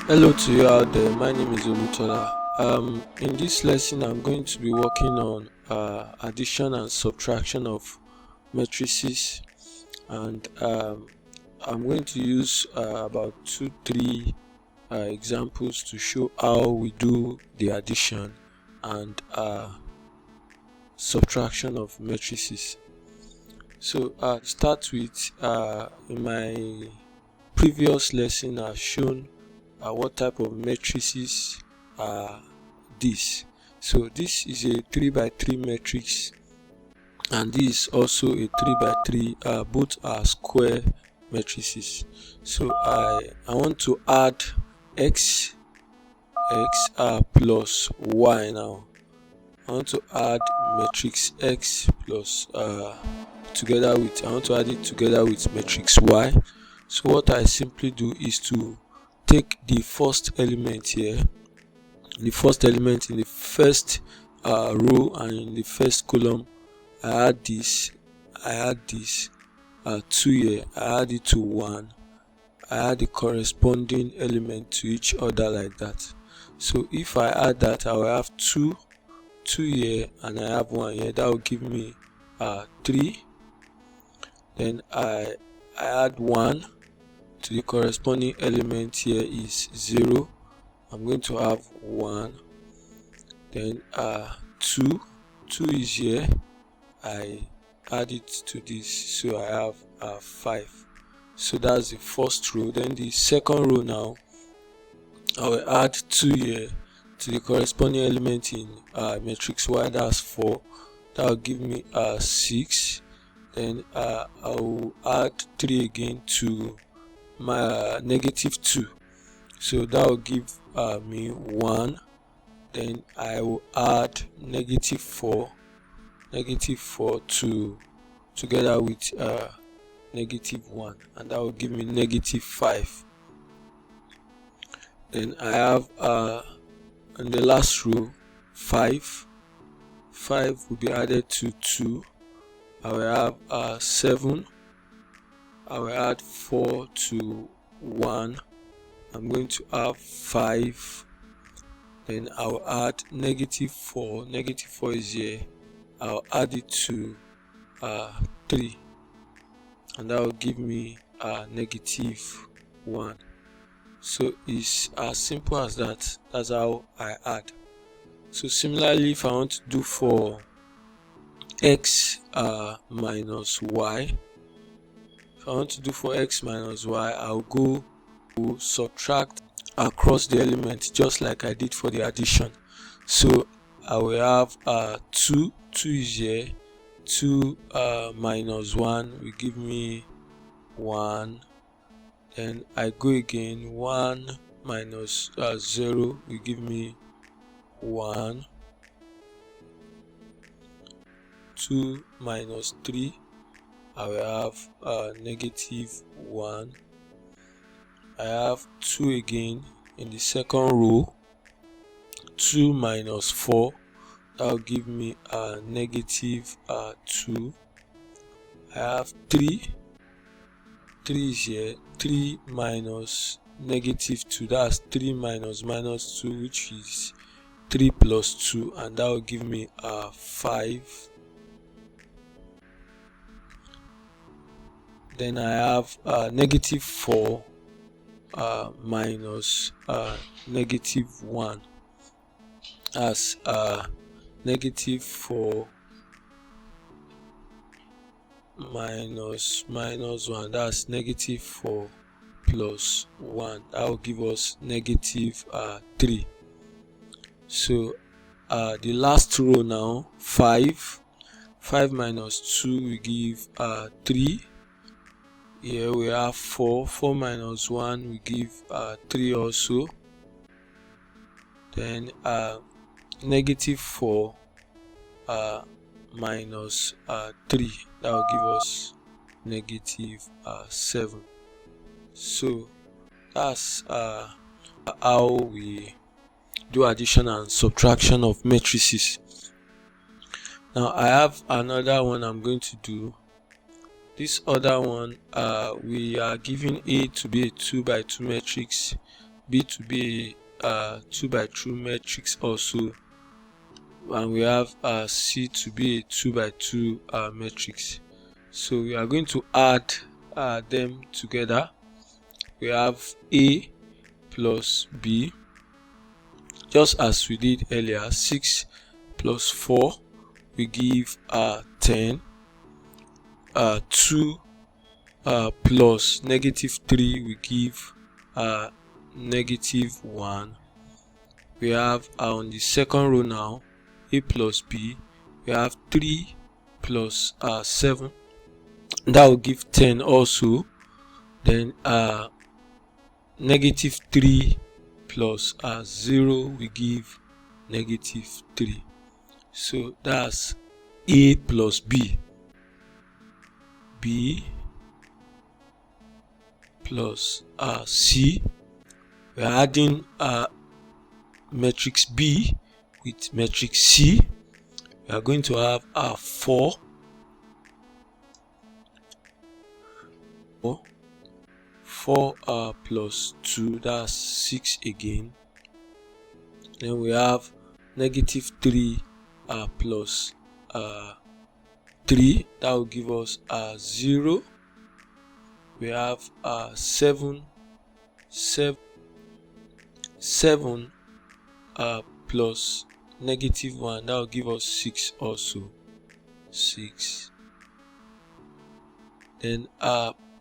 Hello to you out there, my name is Olutola. In this lesson I'm going to be working on addition and subtraction of matrices, and I'm going to use about 2-3 examples to show how we do the addition and subtraction of matrices. So start with in my previous lesson I've shown what type of matrices are this. So this is a 3x3 matrix, and this is also a 3x3. Both are square matrices. So I want to add x plus y. Now I want to add matrix x plus together with, I want to add it together with matrix y. So what I simply do is to take the first element here, the first element in the first row and in the first column. I add this 2 here, I add it to 1, I add the corresponding element to each other like that. So if I add that, I will have 2 here, and I have 1 here. That will give me 3. Then I add 1 to the corresponding element here is 0. I'm going to have 1. Then 2 is here, I add it to this, so I have 5. So that's the first row. Then the second row, now I will add 2 here to the corresponding element in matrix y, that's 4. That will give me 6. Then I will add 3 again to my -2, so that will give me 1. Then I will add -4 to together with -1, and that will give me -5. Then I have in the last row 5 will be added to 2. I will have 7. I will add 4 to 1. I'm going to have 5. Then I will add -4. -4 is here. I'll add it to 3, and that will give me -1. So it's as simple as that. That's how I add. So similarly, if I want to do for x minus y, if I want to do for x minus y, I'll go to subtract across the element just like I did for the addition. So I will have 2 is here, 2 minus 1 will give me 1. Then I go again, 1 minus 0 will give me 1. 2 minus 3, I will have -1. I have 2 again in the second row, 2 minus 4, that will give me -2. I have 3 is here, 3 minus -2, that's 3 minus -2, which is 3 plus 2, and that will give me 5. Then I have -4 minus -1, as -4 minus -1, that's -4 plus 1. That will give us -3. So the last row now, 5 minus 2 will give 3. Here we have 4 minus 1 will give 3 also. Then -4 minus 3, that will give us -7. So that's how we do addition and subtraction of matrices. Now I have another one I'm going to do. This other one, we are giving A to be a 2 by 2 matrix, B to be a 2 by 2 matrix also, and we have C to be a 2 by 2 matrix. So we are going to add them together. We have A plus B, just as we did earlier. 6 plus 4 we give 10. 2 plus -3 we give -1. We have on the second row now, A plus B, we have 3 plus 7, that will give 10 also. Then -3 plus 0 we give -3. So that's A plus B, B plus C. We are adding matrix B with matrix C. We are going to have 4 plus 2, that's 6 again. Then we have -3 plus 3, that will give us 0. We have 7 plus -1, that will give us 6 also. 6. Then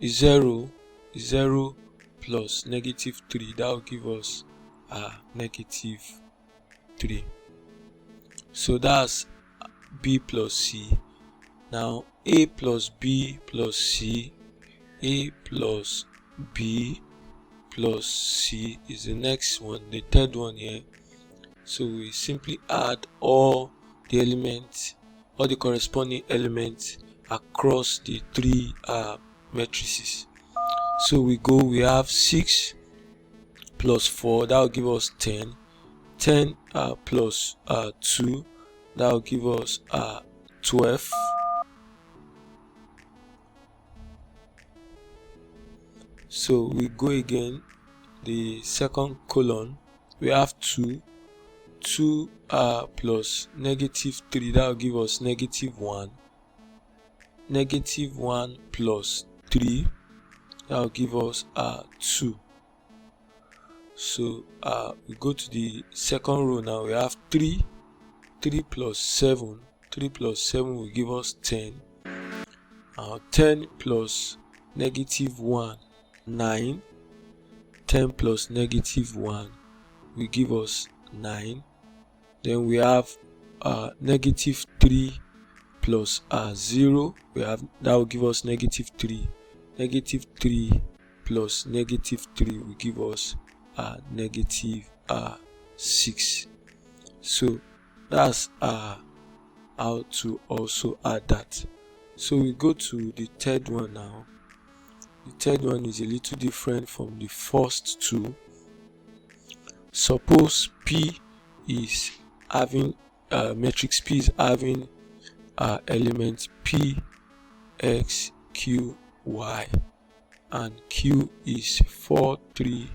0 plus -3, that will give us -3. So that's B plus C. Now A plus B plus C, A plus B plus C is the next one, the third one here. So we simply add all the elements, all the corresponding elements across the three matrices. So we have 6 plus 4, that will give us 10. 10 plus 2, that will give us 12. So we go again, the second column, we have 2 plus -3, that will give us -1. -1 plus 3, that will give us 2. So we go to the second row now, we have 3 plus 7, 3 plus 7 will give us 10. 10 plus -1, 9. 10 plus -1 will give us 9. Then we have -3 plus 0, that will give us -3. -3 plus -3 will give us -6. So that's how to also add that. So we go to the third one now. The third one is a little different from the first two. Suppose P is having matrix P is having element P, X, Q, Y, and Q is 4, 3,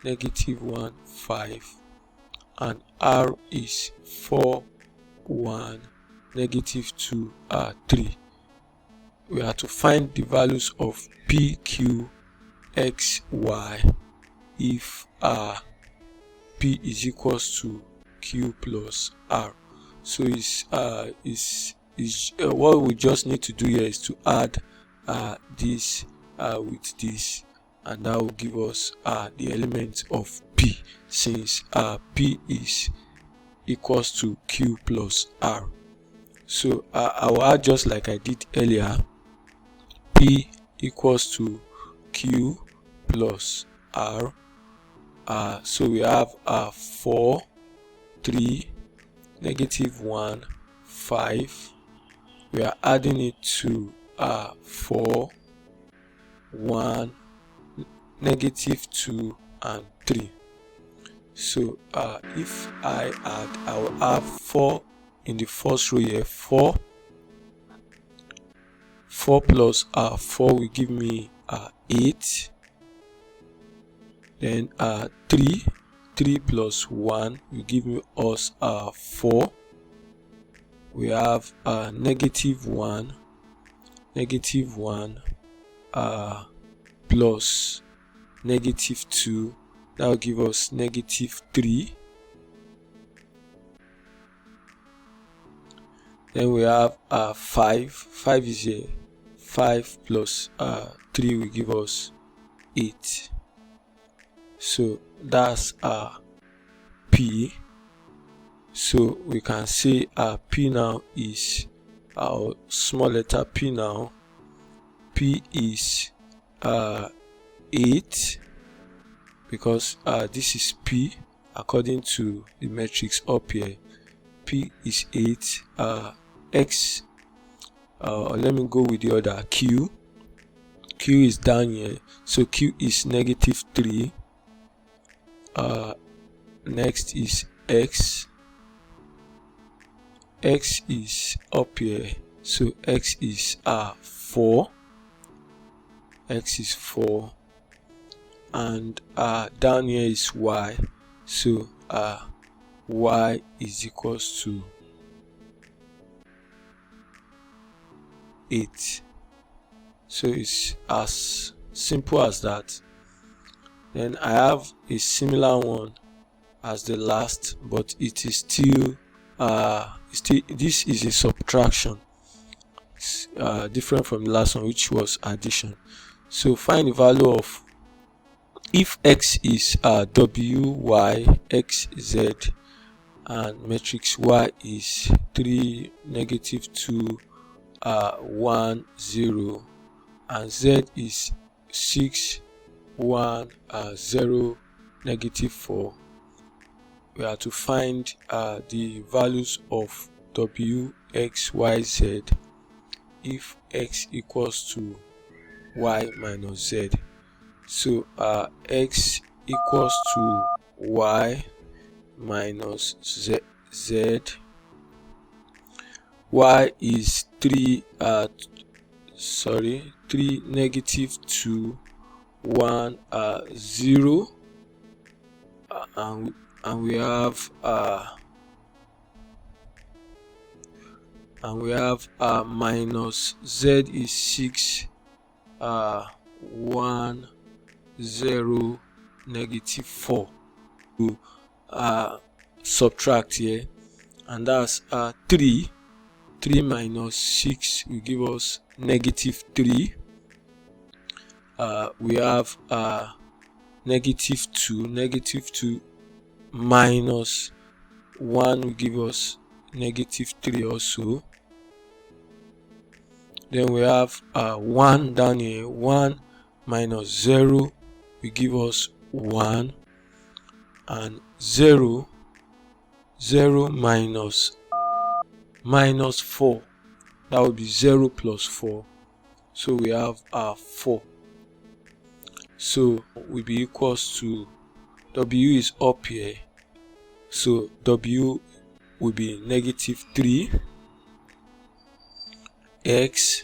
-1, 5, and R is 4, 1, -2, 3. We are to find the values of P, Q, X, Y if P is equals to Q plus R. So what we just need to do here is to add this with this, and that will give us the element of P, since P is equals to Q plus R. So I will add just like I did earlier. P equals to Q plus R. So we have 4, 3, -1, 5. We are adding it to 4, 1, -2, and 3. So if I add, I will have 4 in the first row here, 4 plus 4 will give me 8. Then 3 plus 1 will give me us 4. We have negative 1 plus negative 2, that will give us negative 3. Then we have 5 is here, 5 plus 3 will give us 8. So that's P. So we can say P now is our small letter P now. P is 8, because this is P according to the matrix up here. P is 8. X, let me go with the other Q. Q is down here, so Q is negative 3. Next is X. X is up here, so X is 4. X is 4, and down here is Y, so Y is equals to 8. So it's as simple as that. Then I have a similar one as the last, but it is still this is a subtraction. It's different from the last one, which was addition. So find the value of, if X is W, Y, X, Z, and matrix Y is 3, negative 2, 1, 0, and Z is 6, 1, 0, negative 4. We are to find the values of W, X, Y, Z if X equals to Y minus Z. So X equals to Y minus Z. Y is 3, negative 2, 1, 0, and we have minus Z is 6, 1, 0, negative 4. To subtract here, and that's 3 minus 6 will give us negative 3. We have negative 2 minus 1 will give us negative 3 also. Then we have 1 down here. 1 minus 0 will give us 1, and 0 minus 4, that would be 0 plus 4. So we have 4. So will be equals to, W is up here, so W will be negative 3. X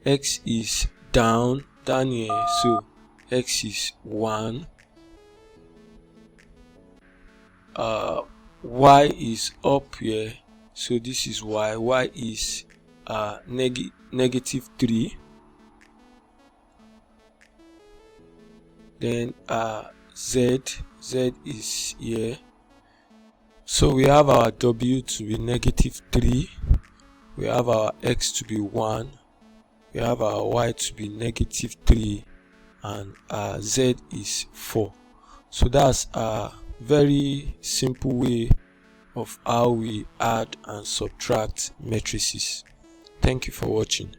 is down here, so X is 1. Y is up here, so this is Y is negative 3. Then Z is here, so we have our W to be negative 3, we have our X to be 1, we have our Y to be negative 3, and Z is 4. So that's a very simple way of how we add and subtract matrices. Thank you for watching.